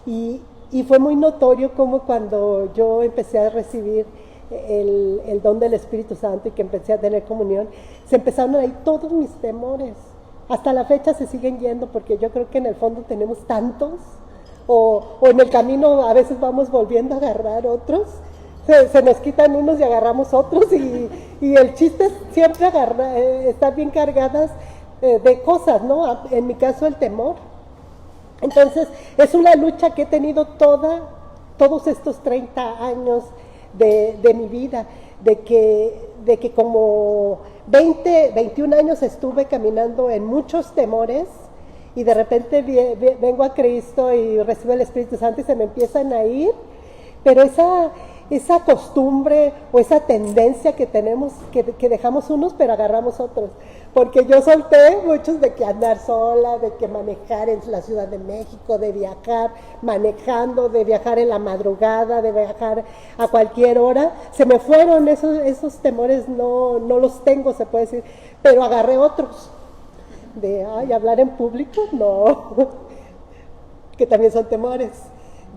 y fue muy notorio como cuando yo empecé a recibir el don del Espíritu Santo y que empecé a tener comunión, se empezaron a ir todos mis temores. Hasta la fecha se siguen yendo, porque yo creo que en el fondo tenemos tantos, o en el camino a veces vamos volviendo a agarrar otros. Se nos quitan unos y agarramos otros, y el chiste es siempre estar bien cargadas de cosas, ¿no? En mi caso, el temor. Entonces, es una lucha que he tenido todos estos 30 años de mi vida, de que como 21 años estuve caminando en muchos temores, y de repente vengo a Cristo y recibo el Espíritu Santo y se me empiezan a ir, pero esa costumbre o esa tendencia que tenemos, que dejamos unos pero agarramos otros. Porque yo solté muchos de que andar sola, de que manejar en la Ciudad de México, de viajar manejando, de viajar en la madrugada, de viajar a cualquier hora. Se me fueron esos temores, no los tengo, se puede decir, pero agarré otros. De hablar en público, no, que también son temores.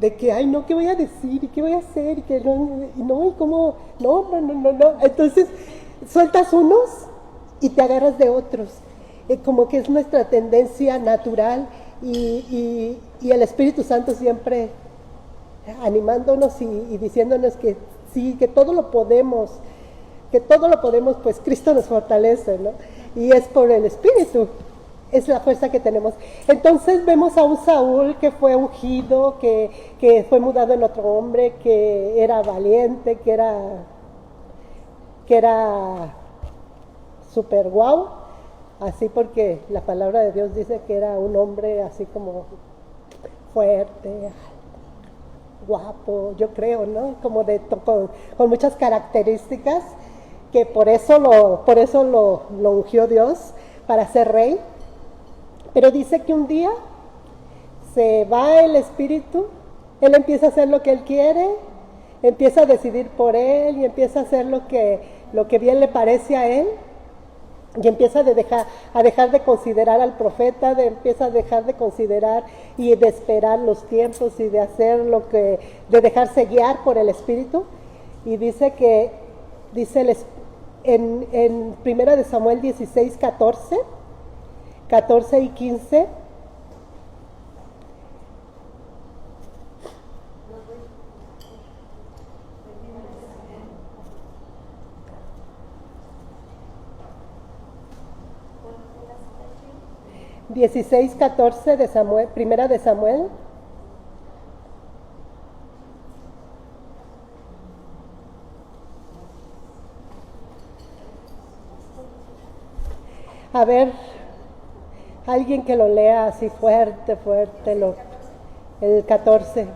De que, ay, no, ¿qué voy a decir? ¿Y qué voy a hacer? Y que no, ¿y cómo? No. Entonces, sueltas unos y te agarras de otros. Como que es nuestra tendencia natural y el Espíritu Santo siempre animándonos y diciéndonos que sí, que todo lo podemos, pues Cristo nos fortalece, ¿no? Y es por el Espíritu. Es la fuerza que tenemos. Entonces vemos a un Saúl que fue ungido, que fue mudado en otro hombre, que era valiente, que era super guau, así porque la palabra de Dios dice que era un hombre así como fuerte, guapo, yo creo, ¿no? Como con muchas características, que por eso lo ungió Dios para ser rey. Pero dice que un día se va el espíritu, él empieza a hacer lo que él quiere, empieza a decidir por él y empieza a hacer lo que bien le parece a él, y empieza a dejar de considerar al profeta, empieza a dejar de considerar y de esperar los tiempos y de hacer de dejarse guiar por el espíritu. Y dice en 1 de Samuel 16, 14 y 15. de Samuel, Primera de Samuel. A ver, alguien que lo lea así fuerte, el 14.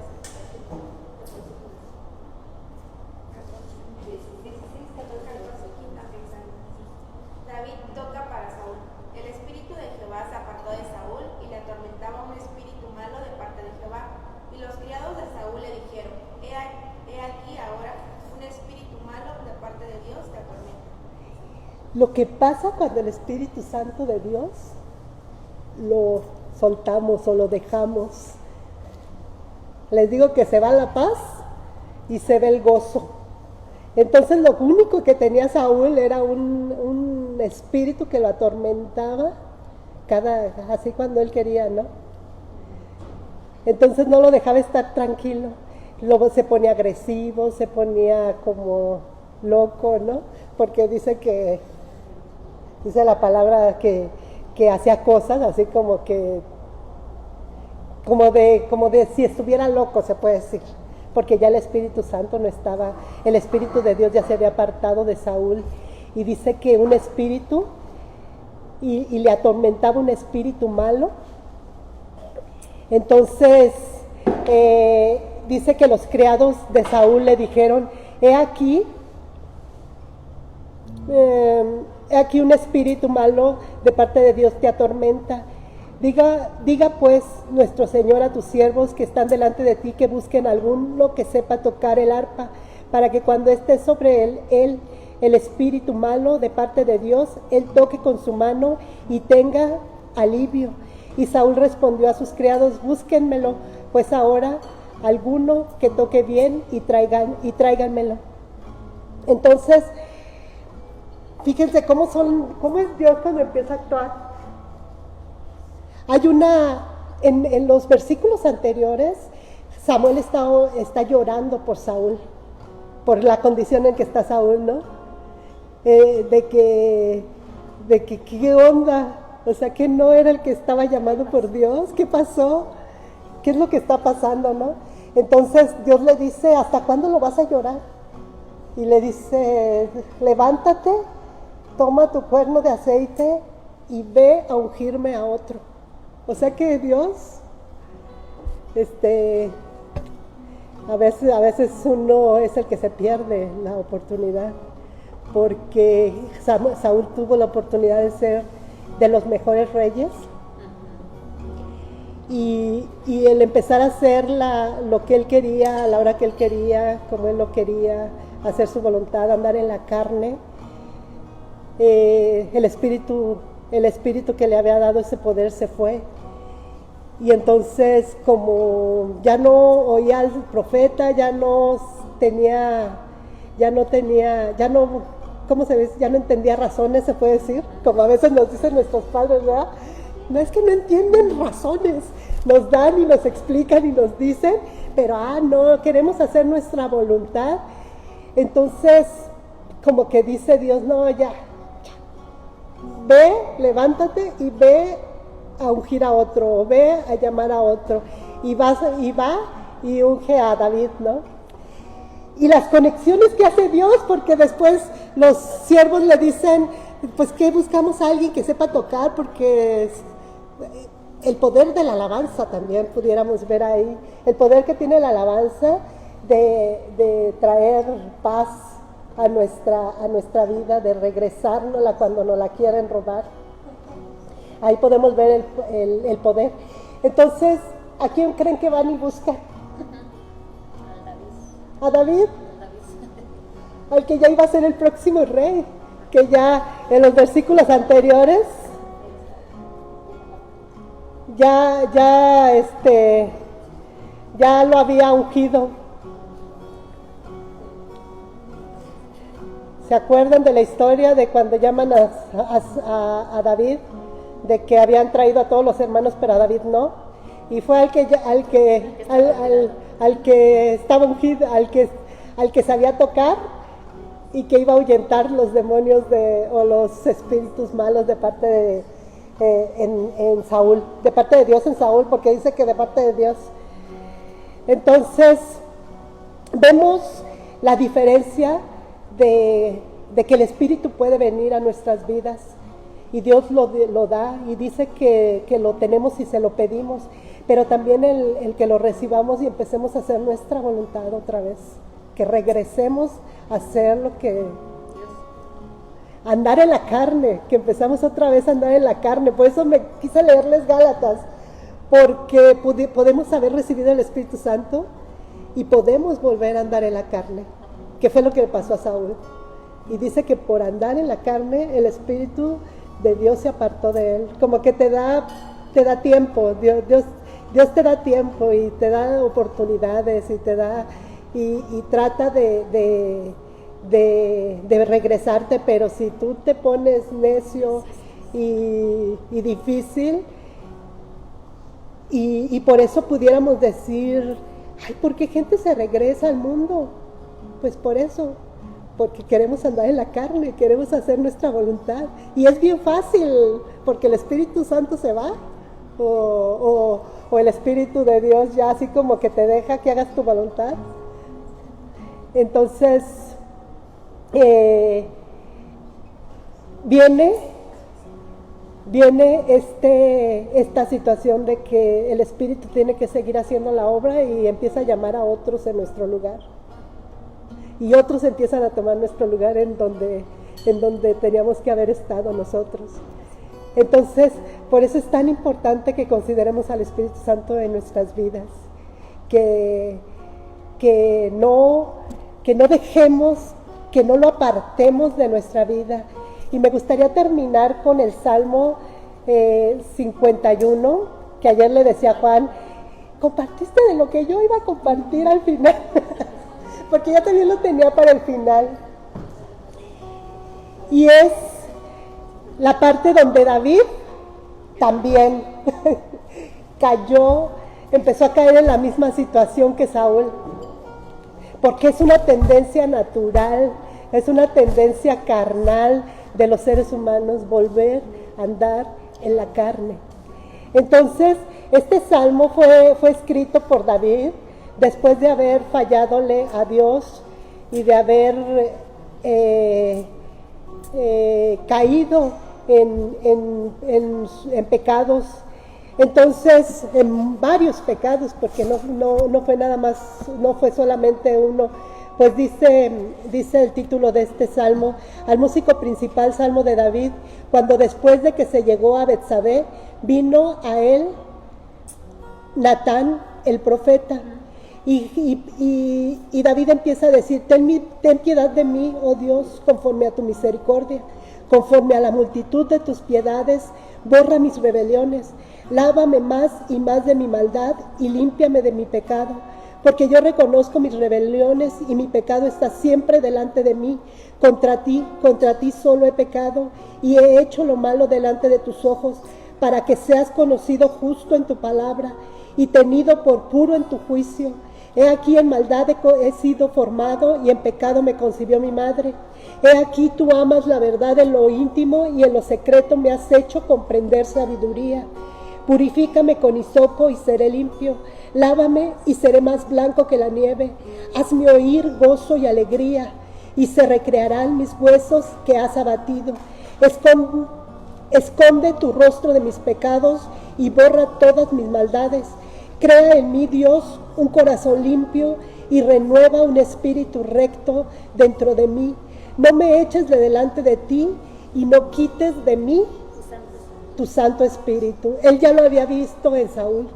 David toca para Saúl. El espíritu de Jehová se apartó de Saúl y le atormentaba un espíritu malo de parte de Jehová. Y los criados de Saúl le dijeron: He aquí ahora un espíritu malo de parte de Dios te atormenta. Lo que pasa cuando el Espíritu Santo de Dios lo soltamos o lo dejamos, les digo que se va la paz y se ve el gozo. Entonces lo único que tenía Saúl era un espíritu que lo atormentaba así cuando él quería, ¿no? Entonces no lo dejaba estar tranquilo. Luego se ponía agresivo, se ponía como loco, ¿no? Porque dice la palabra que hacía cosas así como de si estuviera loco, se puede decir, porque ya el Espíritu Santo no estaba, el Espíritu de Dios ya se había apartado de Saúl, y dice que un espíritu, y le atormentaba un espíritu malo. Entonces dice que los criados de Saúl le dijeron: he aquí un espíritu malo de parte de Dios te atormenta. Diga pues nuestro Señor a tus siervos que están delante de ti que busquen alguno que sepa tocar el arpa, para que cuando esté sobre él el espíritu malo de parte de Dios, él toque con su mano y tenga alivio. Y Saúl respondió a sus criados: búsquenmelo pues ahora alguno que toque bien y tráiganmelo. Entonces, fíjense cómo es Dios cuando empieza a actuar. Hay en los versículos anteriores, Samuel está llorando por Saúl, por la condición en que está Saúl, ¿no? De que ¿qué onda? O sea, que no era el que estaba llamado por Dios. ¿Qué pasó? ¿Qué es lo que está pasando, no? Entonces Dios le dice: ¿hasta cuándo lo vas a llorar? Y le dice: levántate, toma tu cuerno de aceite y ve a ungirme a otro. O sea que Dios A veces uno es el que se pierde la oportunidad, porque Saúl tuvo la oportunidad de ser de los mejores reyes, y el empezar a hacer lo que él quería, a la hora que él quería, como él lo quería, hacer su voluntad, andar en la carne, el espíritu que le había dado ese poder se fue. Y entonces, como ya no oía al profeta, ya no entendía razones, se puede decir, como a veces nos dicen nuestros padres, ¿verdad? No es que no entienden razones, nos dan y nos explican y nos dicen, pero no, queremos hacer nuestra voluntad. Entonces, como que dice Dios, no, ya, ve, levántate y ve a ungir a otro, o ve a llamar a otro, y va y unge a David, ¿no? Y las conexiones que hace Dios, porque después los siervos le dicen, pues que buscamos a alguien que sepa tocar, porque el poder de la alabanza también pudiéramos ver ahí, el poder que tiene la alabanza de traer paz a nuestra vida, de regresárnosla cuando nos la quieren robar. Ahí podemos ver el poder. Entonces, ¿a quién creen que van y buscan? A David, al que ya iba a ser el próximo rey, que ya en los versículos anteriores ya lo había ungido. ¿Se acuerdan de la historia de cuando llaman a David? De que habían traído a todos los hermanos, pero a David no. Y fue al que estaba ungido, al que sabía tocar y que iba a ahuyentar los demonios o los espíritus malos de parte en Saúl, de parte de Dios en Saúl, porque dice que de parte de Dios. Entonces, vemos la diferencia de que el Espíritu puede venir a nuestras vidas, y Dios lo da, y dice que lo tenemos si se lo pedimos, pero también el que lo recibamos y empecemos a hacer nuestra voluntad otra vez, que regresemos a hacer lo que... andar en la carne, que empezamos otra vez a andar en la carne. Por eso me quise leerles Gálatas, porque podemos haber recibido el Espíritu Santo y podemos volver a andar en la carne, que fue lo que le pasó a Saúl. Y dice que por andar en la carne, el Espíritu de Dios se apartó de él. Como que te da tiempo, Dios te da tiempo y te da oportunidades y trata de regresarte, pero si tú te pones necio y difícil, y por eso pudiéramos decir, ay, ¿por qué gente se regresa al mundo? Pues por eso, porque queremos andar en la carne, queremos hacer nuestra voluntad, y es bien fácil, porque el Espíritu Santo se va, o el Espíritu de Dios ya así como que te deja que hagas tu voluntad. Entonces, viene esta situación de que el Espíritu tiene que seguir haciendo la obra y empieza a llamar a otros en nuestro lugar. Y otros empiezan a tomar nuestro lugar en donde teníamos que haber estado nosotros. Entonces, por eso es tan importante que consideremos al Espíritu Santo en nuestras vidas, que no dejemos, que no lo apartemos de nuestra vida. Y me gustaría terminar con el Salmo 51, que ayer le decía a Juan, compartiste de lo que yo iba a compartir al final, porque ya también lo tenía para el final. Y es la parte donde David también empezó a caer en la misma situación que Saúl, porque es una tendencia natural, es una tendencia carnal de los seres humanos volver a andar en la carne. Entonces, este salmo fue escrito por David después de haber falladole a Dios y de haber caído en pecados Entonces, en varios pecados, porque no fue nada más, no fue solamente uno, pues dice el título de este salmo, al músico principal, Salmo de David, cuando después de que se llegó a Betsabé, vino a él Natán, el profeta, y David empieza a decir, ten piedad de mí, oh Dios, conforme a tu misericordia, conforme a la multitud de tus piedades, borra mis rebeliones, lávame más y más de mi maldad y límpiame de mi pecado, porque yo reconozco mis rebeliones y mi pecado está siempre delante de mí. Contra ti solo he pecado y he hecho lo malo delante de tus ojos, para que seas conocido justo en tu palabra y tenido por puro en tu juicio. He aquí en maldad he sido formado y en pecado me concibió mi madre. He aquí tú amas la verdad en lo íntimo y en lo secreto me has hecho comprender sabiduría. Purifícame con hisopo y seré limpio. Lávame y seré más blanco que la nieve. Hazme oír gozo y alegría, y se recrearán mis huesos que has abatido. Esconde tu rostro de mis pecados y borra todas mis maldades. Crea en mí, Dios, un corazón limpio y renueva un espíritu recto dentro de mí. No me eches de delante de ti y no quites de mí tu Santo Espíritu. Él ya lo había visto en Saúl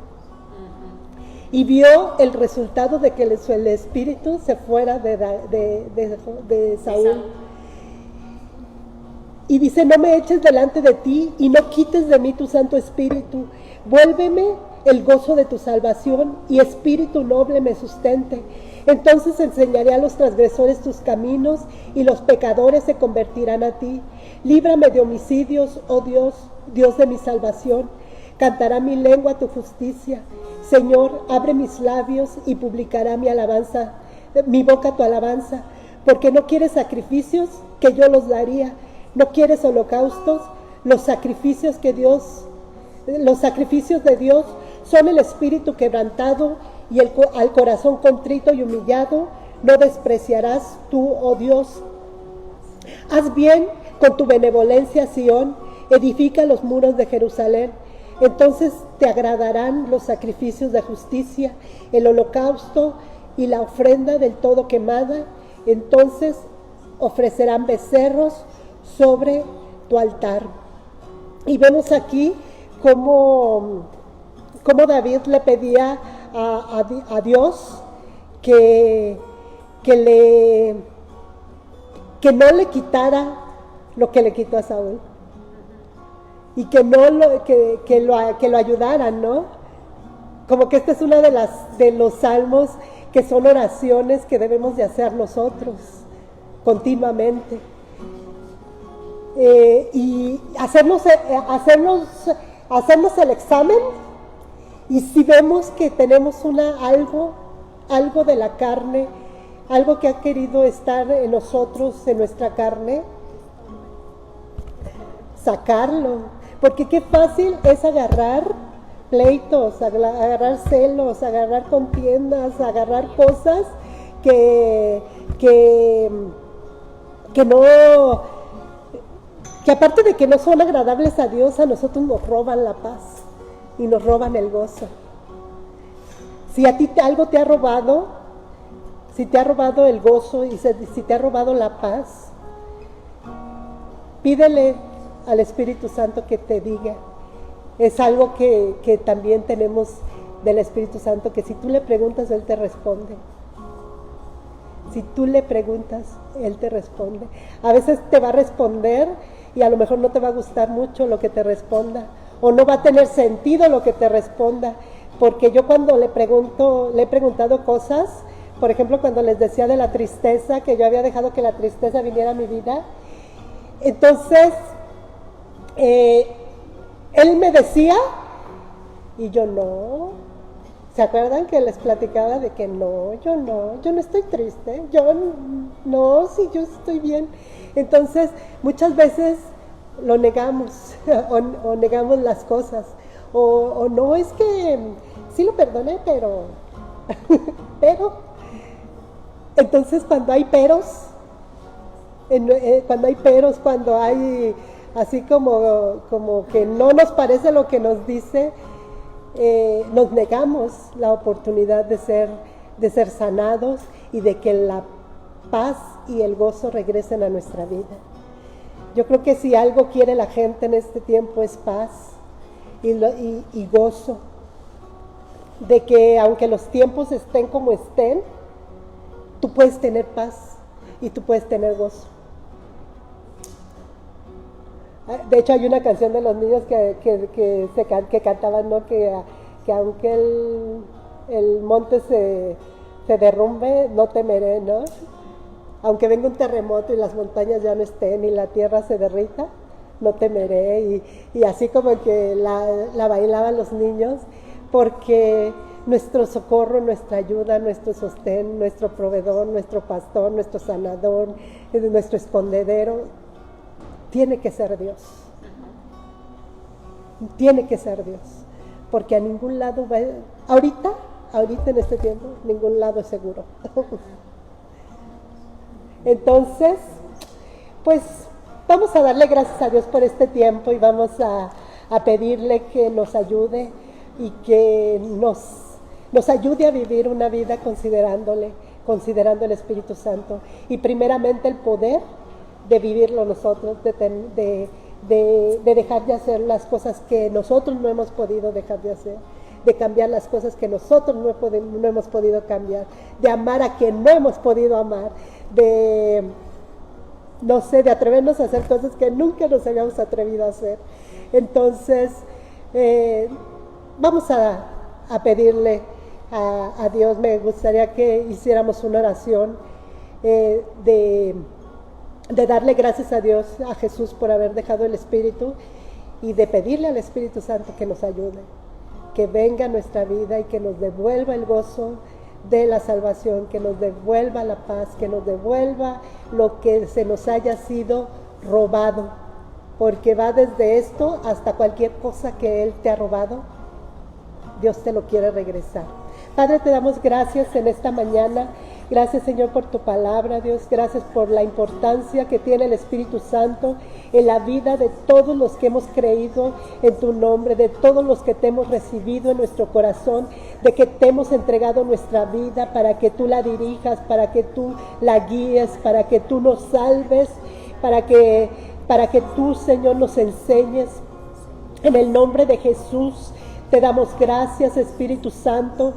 y vio el resultado de que el espíritu se fuera de Saúl. Y dice, no me eches delante de ti y no quites de mí tu Santo Espíritu. Vuélveme el gozo de tu salvación y espíritu noble me sustente. Entonces enseñaré a los transgresores tus caminos y los pecadores se convertirán a ti. Líbrame de homicidios, oh Dios, Dios de mi salvación. Cantará mi lengua tu justicia. Señor, abre mis labios y publicará mi boca tu alabanza. Porque no quieres sacrificios, que yo los daría. No quieres holocaustos, los sacrificios de Dios son el espíritu quebrantado y al corazón contrito y humillado no despreciarás tú, oh Dios. Haz bien con tu benevolencia, Sión, edifica los muros de Jerusalén. Entonces te agradarán los sacrificios de justicia, el holocausto y la ofrenda del todo quemada. Entonces ofrecerán becerros sobre tu altar. Y vemos aquí cómo David le pedía a Dios que no le quitara lo que le quitó a Saúl y que lo ayudaran, ¿no? Como que esta es una de los salmos que son oraciones que debemos de hacer nosotros continuamente. Y hacernos el examen, y si vemos que tenemos algo de la carne, algo que ha querido estar en nosotros, en nuestra carne, sacarlo, porque qué fácil es agarrar pleitos, agarrar celos, agarrar contiendas, agarrar cosas que aparte de que no son agradables a Dios, a nosotros nos roban la paz y nos roban el gozo. Si a ti algo te ha robado, si te ha robado el gozo y si te ha robado la paz, pídele al Espíritu Santo que te diga. Es algo que también tenemos del Espíritu Santo, que si tú le preguntas, Él te responde. Si tú le preguntas, Él te responde. A veces te va a responder y a lo mejor no te va a gustar mucho lo que te responda, o no va a tener sentido lo que te responda, porque yo cuando le he preguntado cosas, por ejemplo, cuando les decía de la tristeza, que yo había dejado que la tristeza viniera a mi vida, entonces él me decía y yo no. ¿Se acuerdan que les platicaba de que yo no estoy triste, yo no, sí, yo estoy bien? Entonces, muchas veces lo negamos o negamos las cosas, o no, es que sí lo perdoné, pero entonces cuando hay peros, cuando hay así como que no nos parece lo que nos dice, nos negamos la oportunidad de ser sanados y de que la paz y el gozo regresen a nuestra vida. Yo creo que si algo quiere la gente en este tiempo es paz y gozo, de que aunque los tiempos estén como estén, tú puedes tener paz y tú puedes tener gozo. De hecho hay una canción de los niños que cantaban, ¿no? que aunque el monte se derrumbe, no temeré, ¿no? Aunque venga un terremoto y las montañas ya no estén y la tierra se derrita, no temeré. Y así como que la bailaban los niños, porque nuestro socorro, nuestra ayuda, nuestro sostén, nuestro proveedor, nuestro pastor, nuestro sanador, nuestro escondedero, tiene que ser Dios. Tiene que ser Dios. Porque a ningún lado va, ahorita en este tiempo, ningún lado es seguro. Entonces, pues vamos a darle gracias a Dios por este tiempo y vamos a pedirle que nos ayude y que nos ayude a vivir una vida considerando el Espíritu Santo y primeramente el poder de vivirlo nosotros, de dejar de hacer las cosas que nosotros no hemos podido dejar de hacer, de cambiar las cosas que nosotros no hemos podido cambiar, de amar a quien no hemos podido amar, de atrevernos a hacer cosas que nunca nos habíamos atrevido a hacer. Entonces, vamos a pedirle a Dios. Me gustaría que hiciéramos una oración de darle gracias a Dios, a Jesús, por haber dejado el Espíritu, y de pedirle al Espíritu Santo que nos ayude, que venga a nuestra vida y que nos devuelva el gozo de la salvación, que nos devuelva la paz, que nos devuelva lo que se nos haya sido robado, porque va desde esto hasta cualquier cosa que Él te ha robado, Dios te lo quiere regresar. Padre, te damos gracias en esta mañana. Gracias, Señor, por tu palabra, Dios. Gracias por la importancia que tiene el Espíritu Santo en la vida de todos los que hemos creído en tu nombre, de todos los que te hemos recibido en nuestro corazón, de que te hemos entregado nuestra vida para que tú la dirijas, para que tú la guíes, para que tú nos salves, para que tú, Señor, nos enseñes. En el nombre de Jesús te damos gracias, Espíritu Santo,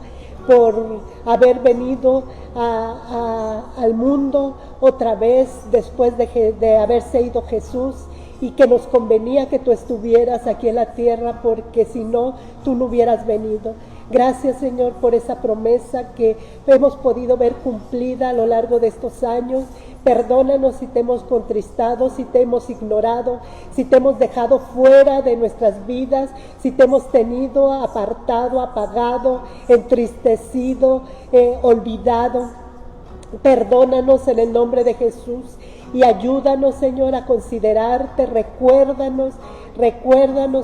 por haber venido al mundo otra vez después de haberse ido Jesús, y que nos convenía que tú estuvieras aquí en la tierra, porque si no, tú no hubieras venido. Gracias, Señor, por esa promesa que hemos podido ver cumplida a lo largo de estos años. Perdónanos si te hemos contristado, si te hemos ignorado, si te hemos dejado fuera de nuestras vidas, si te hemos tenido apartado, apagado, entristecido, olvidado. Perdónanos en el nombre de Jesús y ayúdanos, Señor, a considerarte. Recuérdanos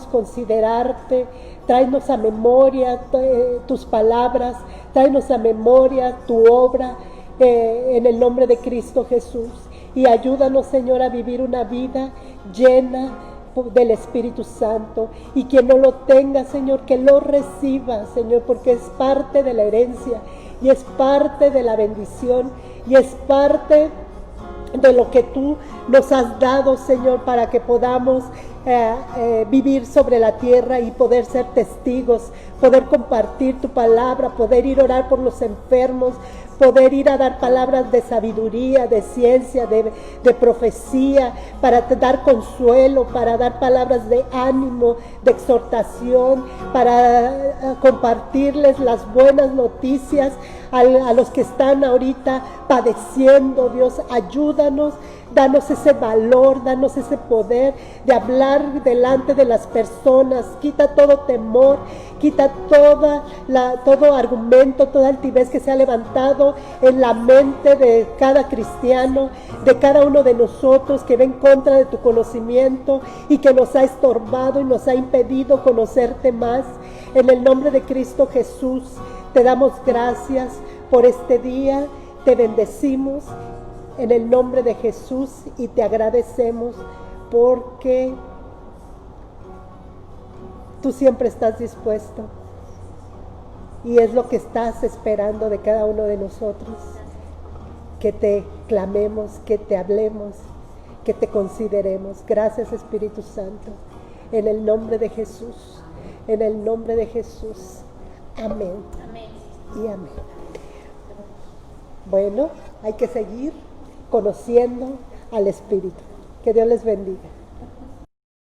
considerarte. Tráenos a memoria tus palabras, tráenos a memoria tu obra, en el nombre de Cristo Jesús, y ayúdanos, Señor, a vivir una vida llena del Espíritu Santo, y quien no lo tenga, Señor, que lo reciba, Señor, porque es parte de la herencia y es parte de la bendición y es parte de lo que tú nos has dado, Señor, para que podamos vivir sobre la tierra y poder ser testigos, poder compartir tu palabra, poder ir a orar por los enfermos, poder ir a dar palabras de sabiduría, de ciencia, de profecía, para dar consuelo, para dar palabras de ánimo, de exhortación, para compartirles las buenas noticias a los que están ahorita padeciendo. Dios, ayúdanos, danos ese valor, danos ese poder de hablar delante de las personas. Quita todo temor, quita todo argumento, toda altivez que se ha levantado en la mente de cada cristiano, de cada uno de nosotros, que va en contra de tu conocimiento y que nos ha estorbado y nos ha impedido conocerte más. En el nombre de Cristo Jesús, te damos gracias por este día, te bendecimos en el nombre de Jesús y te agradecemos porque tú siempre estás dispuesto Y es lo que estás esperando de cada uno de nosotros. Que te clamemos, que te hablemos, que te consideremos. Gracias, Espíritu Santo. En el nombre de Jesús. En el nombre de Jesús. Amén. Amén. Y amén. Bueno, hay que seguir conociendo al Espíritu. Que Dios les bendiga.